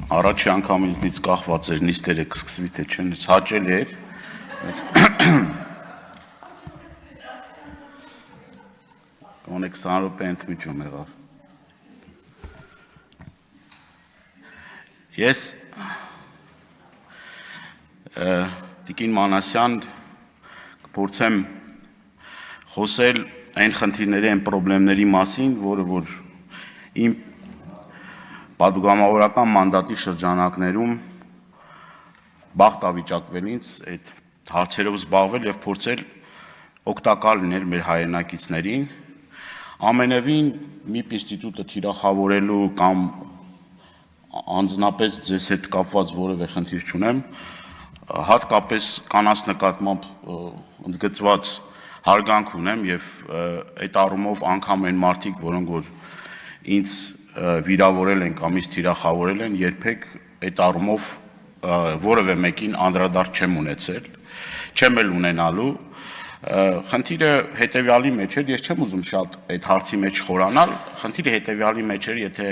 Առաջի անգամ ինձնից կախված էր նիստերը կսկսվի թե չեն, հաճելի էր։ Գոնե 20 րոպե ընդմիջում եղավ։ Ես Տիկին Մանասյան կփորձեմ խոսել այն խնդիրների, այն պրոբլեմների մասին, որը որ իմ պատգամավորական մանդատի շրջանակներում բախտավիճակվել ինձ այդ հարցերով զբաղվել եւ փորձել օգտակար լինել մեր հայրենակիցներին, ամենևին մի ինստիտուտը թիրախավորելու կամ անձնապես ձեզ հետ կապված որևէ խնդիր չունեմ, հատկապես կանանց նկատմամբ ընդգծված հարգանք ունեմ եւ այդ առումով անգամ այն մարդիկ, որոնք որ ինձ վիրավորել են կամ ինձ թիրախավորել են, երբեք այդ առումով որևէ մեկին անդրադարձ չեմ ունեցել, չեմ էլ ունենալու։ Խնդիրը հետեւյալի մեջ է, ես չեմ ուզում շատ այդ հարցի մեջ խորանալ, խնդիրը հետեւյալի մեջ է, եթե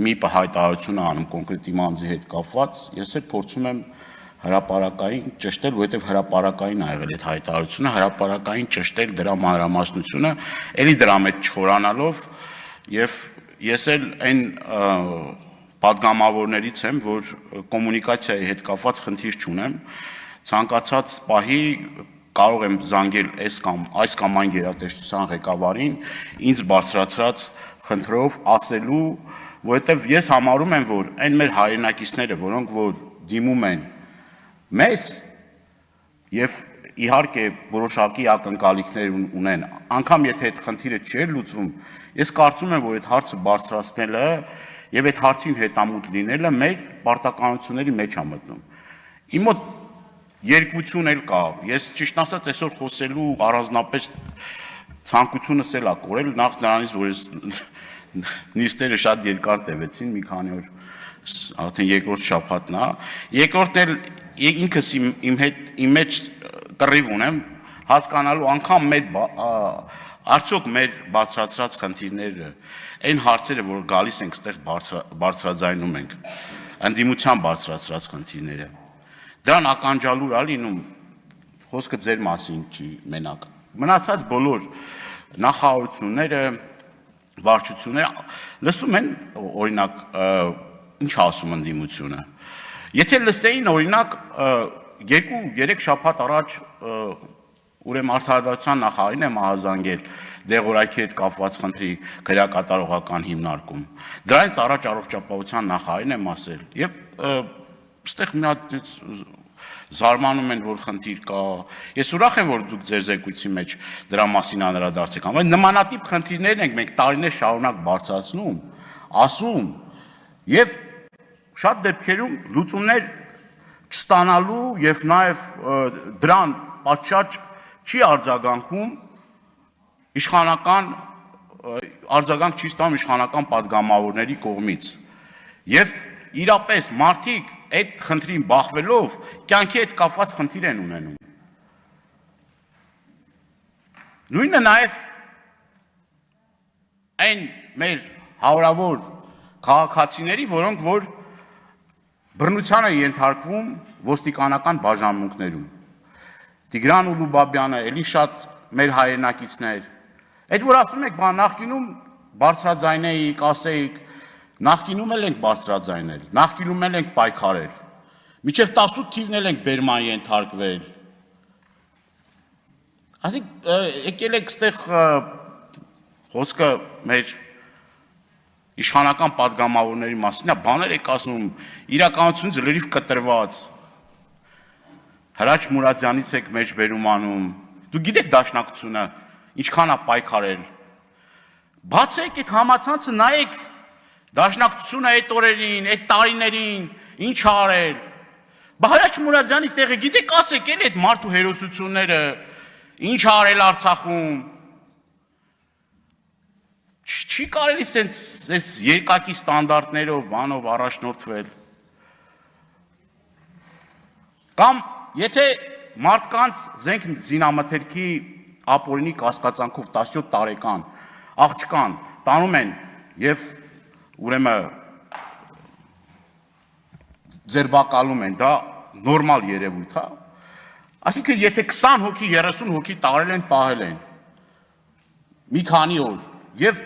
մի հայտարարություն անում կոնկրետ իմ անձի հետ կապված, ես էլ փորձում եմ հրապարակային ճշտել, որովհետև հրապարակային ա եղել այդ հայտարարությունը, հրապարակային ճշտել դրա մանրամասնությունը, էլի դրա մեջ չխորանալով, եւ ես էլ այն պատգամավորներից եմ, որ կոմունիկացիայի հետ կապված խնդիր չունեմ, ցանկացած պահի կարող եմ զանգել այս կամ այն գերատեսչության ղեկավարին, ինձ բարձրացրած խնդրով ասելու, որովհետև ես համարում եմ, որ այն մեր հայրենակիցները, որոնք որ դիմում են մեզ եւ իհարկե որոշակի ակնկալիքներ ունեն, անգամ եթե այդ խնդիրը չի լուծվում, ես կարծում եմ, որ այդ հարցը բարձրացնելը եւ այդ հարցին հետամուտ լինելը մեր պարտականությունների մեջ է մտնում։ Իմ մոտ երկվություն էլ կա, ես ճիշտ ասած այսօր խոսելու առանձնապես ցանկությունս էլ ա կորել, նախ նրանից, որ ես նիստերը շատ երկար տևեցին, մի քանի օր արդեն երկրորդ շաբաթն է, երկրորդն էլ ինքս իմ մեջ կռիվ ունեմ, հասկանալու անգամ արդյոք մեր բարձրացրած խնդիրները, այն հարցերը, որ գալիս ենք ստեղ բարձրաձայնում ենք, ընդդիմության բարձրացրած խնդիրները, դրան ականջալուր ա լինում, խոսքը ձեր մասին չի մենակ, մնացած բոլոր նախարարությունները, վարչությունները լսում են, օրինակ, ինչ ասում ընդդիմությունը, եթե լսեին, օրինակ, 2-3 շաբաթ առաջ ուրեմն արդարադատության նախարարին եմ ահազանգել դեղորայքի հետ կապված խնդրի քրեակատարողական հիմնարկում, դրանից առաջ առողջապահության նախարարին եմ ասել, եւ ստեղ մի հատ զարմանում են, որ խնդիր կա, ես ուրախ եմ, որ դուք ձեր զեկույցի մեջ դրա մասին անդրադարձեք, բայց նմանատիպ խնդիրներ ենք մենք տարիներ շարունակ բարձրացնում, ասում, եւ շատ դեպքերում լուծումներ չստանալու եւ նաեւ դրան պատշաճ չի արձագանքում իշխանական արձագանք չի ստանում իշխանական պատգամավորների կողմից եւ իրապես մարդիկ այդ խնդրին բախվելով կյանքի հետ կապված խնդիր են ունենում նույնը նաեւ այն մեր հարավոր քաղաքացիների, որոնք որ բռնության է ենթարկվում ոստիկանական բաժանմունքներում Տիգրան Ուլուբաբյանը, էլի շատ մեր հայրենակիցներ, այդ որ ասում եք, նախկինում բարձրաձայնեիք, ասեիք, նախկինում էլ ենք բարձրաձայնել, նախկինում էլ ենք պայքարել, մինչև 18 թիվն էլ ենք բերման ենթարկվել, ասիկ եկել եք ստեղ խոսքը մեր իշխանական պատգամավորների մասին, բաներ եք ասում, իրականությունից լրիվ կտրված, Հրաչ Մուրադյանից եք մեջբերում անում, դու գիտեք դաշնակցությունը, ինչքան է պայքարել, բացեք այդ համացանցը, նայեք դաշնակցությունը այդ օրերին, այդ տարիներին, ինչ արել, բա Հրաչ Մուրադյանի տեղը գիտեք ասեք էլ այդ մարդու հերոսությունները, ինչ արել Արցախում, չի կարելի սենց երկակի ստանդարտներով, բանով առաջնորդվել, կամ եթե մարդկանց զենք զինամթերքի ապօրինի կասկածանքով 17 տարեկան աղջկան տանում են եւ ուրեմն ձերբակալում են, դա նորմալ երևույթ է։ Այսինքն եթե 20 հոգի, 30 հոգի տարել են, պահել են մի քանի օր եւ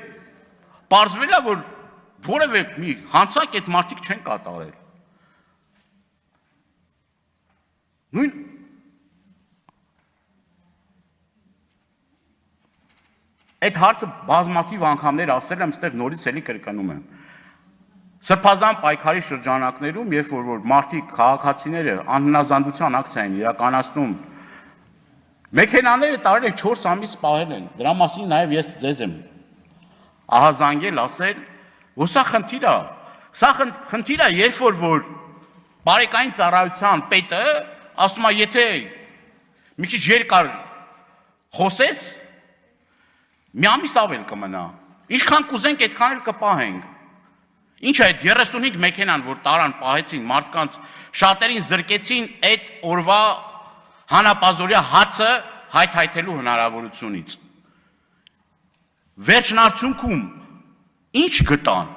պարզվել է, որ որևէ մի հանցանք այդ մարդիկ չեն կատարել։ Նույն այդ հարցը բազմաթիվ անգամներ ասել եմ, ստեղ նորից էլի կրկնում եմ։ Սրբազան պայքարի շրջանակներում, երբ որ մարդիկ, քաղաքացիները անհնազանդության ակցիա են իրականացնում, մեքենաները տարել են 4 ամիս պահել են, դրա մասին նաև ես ձեզ եմ ահազանգել ասել, որ սա խնդիր է, երբ որ բարեկային ծառայության պետը ասում է, եթե մի քիչ երկար խոսես, մի ամիս ավել կմնա, ինչքան կուզենք այդքան էլ կպահենք։ Ինչ է այդ 35 մեքենան, որ տարան պահեցին մարդկանց, շատերին զրկեցին այդ օրվա հանապազորյա հացը հայթայթելու հնարավորությունից։ Վերջնարդյունքում ինչ գտան։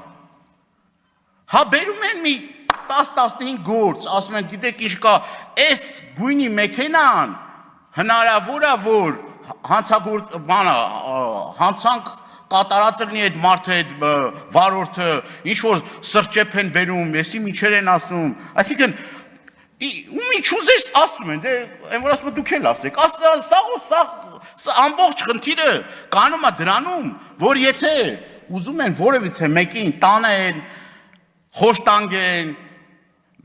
Հա բերում են մի 10-15 գործ, ասում են, գիտեք ինչ կա, այս գույնի մեքենան հնարավոր է, որ հանցանք կատարած լինի այդ մարդը, այդ վարորդը, ինչ որ սրճեփ են բերում, եսի միջեր են ասում, այսինքն ումի չուզես ասում են, դե այն որ ասում է դուք էլ ասեք, սա ամբողջ խնդիրը կանում է դրանում, որ եթե ուզում են որևիցե մեկին տանեն, խոշտանգեն,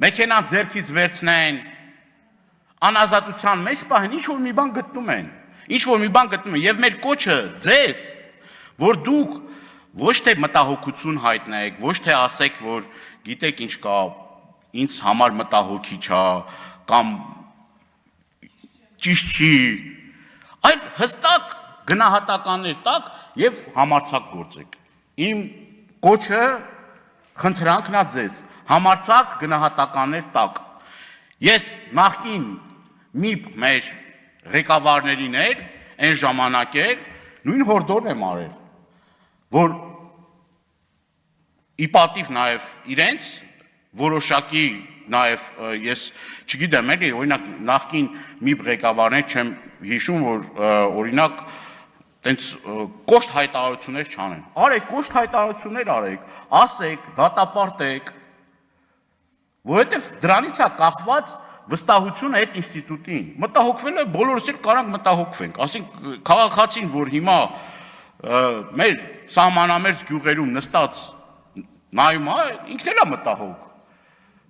մեքենան ձեռքից վերցնեն, անազատության մեջ պահեն, ինչ որ մի բան գտնում են, եւ մեր կոչը ձեզ, որ դուք ոչ թե մտահոգություն հայտնեք, ոչ թե ասեք, որ գիտեք ինչ կա, ինձ համար մտահոգի չա, կամ ճիշտ չի, այլ հստակ գնահատականներ տակ եւ համարձակ գործեք։ Իմ կոչը խնդրանքն է ձեզ, համարձակ գնահատականներ տակ։ Ես նախկին միբ մեր ղեկավարներին էր, այն ժամանակ էր, նույն հորդորն եմ արել, որ ի պատիվ նաև իրենց, որոշակի նաև ես չգիտեմ էլի, օրինակ նախկին միբ ղեկավարներ չեմ հիշում, որ օրինակ տենց կոշտ հայտարարություններ չանեն։ Արեք, կոշտ հայտարարություններ արեք, ասեք, դատապարտեք, որովհետև դրանից է կախված վստահությունը այդ ինստիտուտին։ Մտահոգվել է, բոլորս էլ կարանք մտահոգվենք, ասենք քաղաքացին, որ հիմա մեր սահմանամերձ գյուղերում նստած նայում է, ինքն էլ է մտահոգ,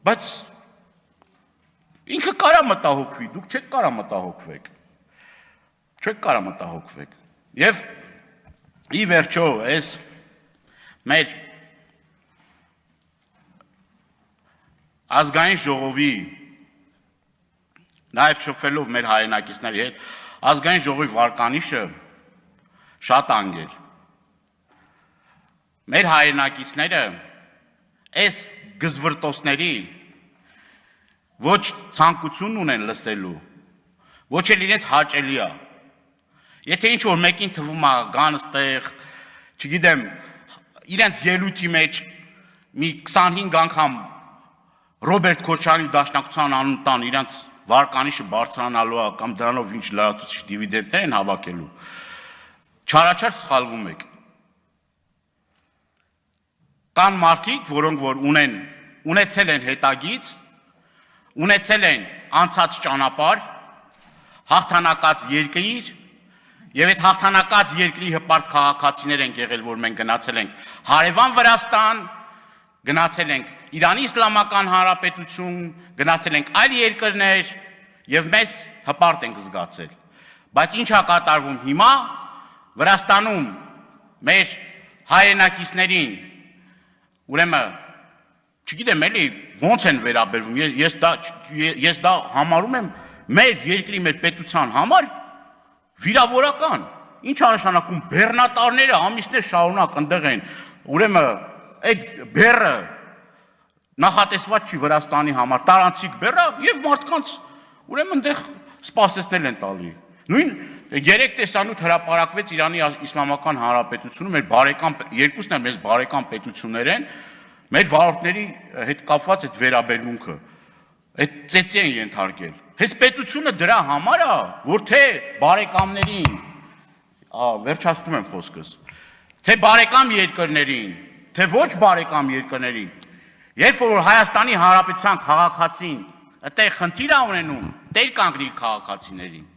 բայց ինքը կարա մտահոգվի, դուք չեք կարա մտահոգվեք, եւ ի վերջո այս մեր ազգային ժողովի նաև շփվելով մեր հայրենակիցների հետ, ազգային ժողովի վարկանիշը շատ անգեր։ Մեր հայրենակիցները այս գզվրտոսների ոչ ցանկություն ունեն լսելու, ոչ էլ իրենց հաճելի է։ Եթե ինչ որ մեկին թվում է գան ստեղ, չգիտեմ, իրենց ելույթի մեջ մի 25 անգամ Ռոբերտ Քոչարյանի դաշնակցության անուն տան իրենց վարկանիշը բարձրանալու է կամ դրանով ինչ լրացուցիչ դիվիդենտներ են հավաքելու, չարաչար սխալվում եք։ Կան մարդիկ, որոնք որ ունեցել են հետագից, ունեցել են անցած ճանապարհ, հաղթանակած երկիր, եւ այդ հաղթանակած երկրի հպարտ քաղաքացիներ են եղել, որ մենք գնացել ենք հարևան Վրաստան, գնացել ենք Իրանի Իսլամական Հանրապետություն, գնացել ենք այլ երկրներ եւ մեզ հպարտ ենք զգացել։ Բայց ինչ է կատարվում հիմա Վրաստանում մեր հայրենակիցներին, ուրեմն չգիտեմ էլի ոնց են վերաբերվում, ես դա համարում եմ մեր երկրի մեր պետության համար վիրավորական։ Ինչ է նշանակում բեռնատարները ամիսներ շարունակ ընդեղ են, ուրեմն այդ բեռը նախատեսված չի Վրաստանի համար, տարանցիկ բեռը եւ մարդկանց ուրեմն այնտեղ սպասեցնել են տալի։ Նույն 3 տեսանյութ հրապարակվեց Իրանի Իսլամական Հանրապետությունում, մեր բարեկամ երկուսն էլ մեզ բարեկամ պետություններ են, մեր վարորդների հետ կապված այդ վերաբերմունքը։ Այդ ծեծի են ենթարկել։ Հենց պետությունը դրա համար է, որ թե բարեկամներին, վերջացնում եմ խոսքս, թե բարեկամ երկրներին, թե ոչ բարեկամ երկրներին, երբ որ Հայաստանի Հանրապետության քաղաքացին այդտեղ խնդիր է ունենում, տեր կանգնի քաղաքացիներին։